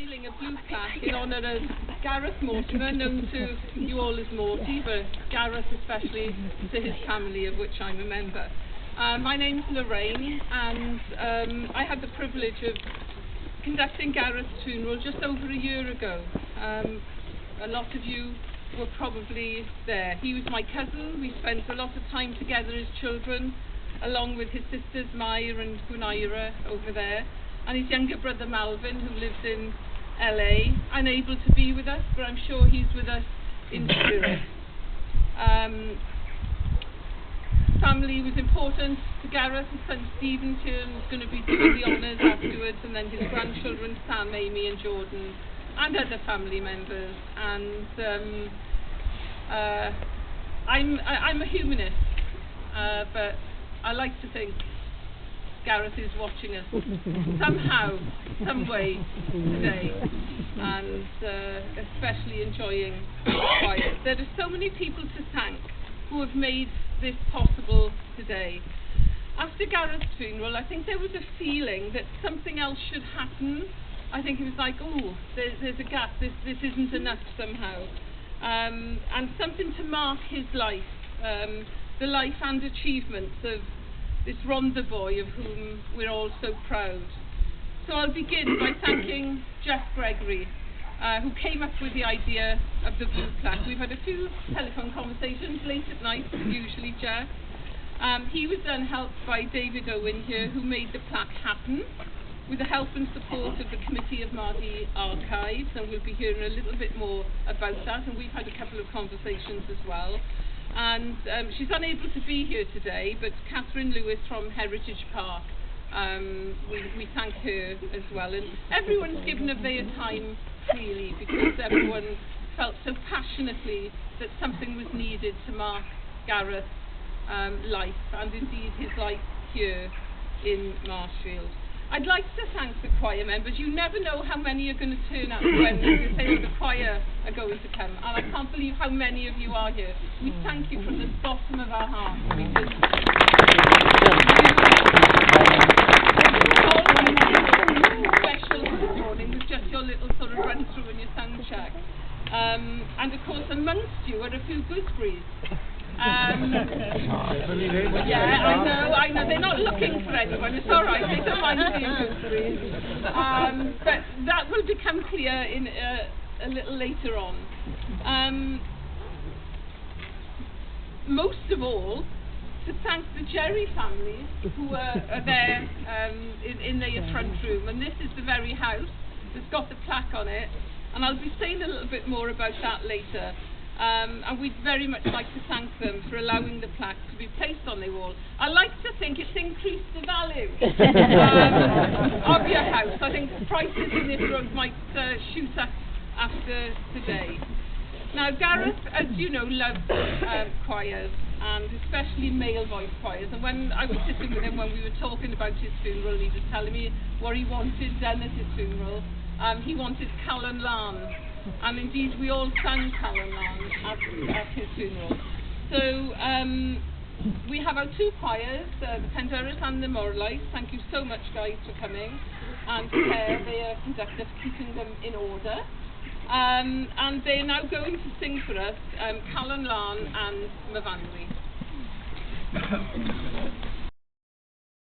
unveiling a blue plaque in honour of Gareth Mortimer, known to you all as Morty, but Gareth especially to his family, of which I'm a member. My name's Lorraine, and I had the privilege of conducting Gareth's funeral just over a year ago. A lot of you were probably there. He was my cousin. We spent a lot of time together as children, along with his sisters Maya and Gwynaira over there, and his younger brother Malvin, who lives in LA, unable to be with us, but I'm sure he's with us in spirit. Family was important to Gareth. His son Stephen's here and is going to be doing the honours afterwards, and then his grandchildren Sam, Amy and Jordan, and other family members. And I'm a humanist, but I like to think Gareth is watching us somehow, some way today, and especially enjoying the quiet. There are so many people to thank who have made this possible today. After Gareth's funeral, I think there was a feeling that something else should happen. I think it was like, oh, there's a gap, this isn't enough somehow. And something to mark his life, the life and achievements of this Rhondda boy of whom we're all so proud. So I'll begin by thanking Jeff Gregory, who came up with the idea of the blue plaque. We've had a few telephone conversations late at night, usually Jeff. He was then helped by David Owen here, who made the plaque happen, with the help and support of the Committee of Māori Archives, and we'll be hearing a little bit more about that, and we've had a couple of conversations as well. And she's unable to be here today, but Catherine Lewis from Heritage Park, we thank her as well. And everyone's given of their time freely, because everyone felt so passionately that something was needed to mark Gareth's life, and indeed his life here in Marshfield. I'd like to thank the choir members. You never know how many are going to turn up when you say, oh, the choir are going to come. And I can't believe how many of you are here. We thank you from the bottom of our hearts. Because special this morning with just your little sort of run through and your sound check. And of course amongst you are a few gooseberries. Yeah, I know. They're not looking for anyone. It's all right. They don't mind being gooseberries. But that will become clear in a little later on. Most of all, to thank the Jerry family who are there in their front room. And this is the very house that's got the plaque on it. And I'll be saying a little bit more about that later. And we'd very much like to thank them for allowing the plaque to be placed on their wall. I like to think it's increased the value of your house. I think prices in this road might shoot up after today. Now Gareth, as you know, loves choirs, and especially male voice choirs. And when I was sitting with him when we were talking about his funeral, he was telling me what he wanted done at his funeral. He wanted Callan Lan. And indeed we all sang Callan Lan at his funeral. So we have our two choirs, the Penderys and the Morlites. Thank you so much guys for coming, and Claire, their conductor, for keeping them in order. And they're now going to sing for us Callan Lan and Myfanwy.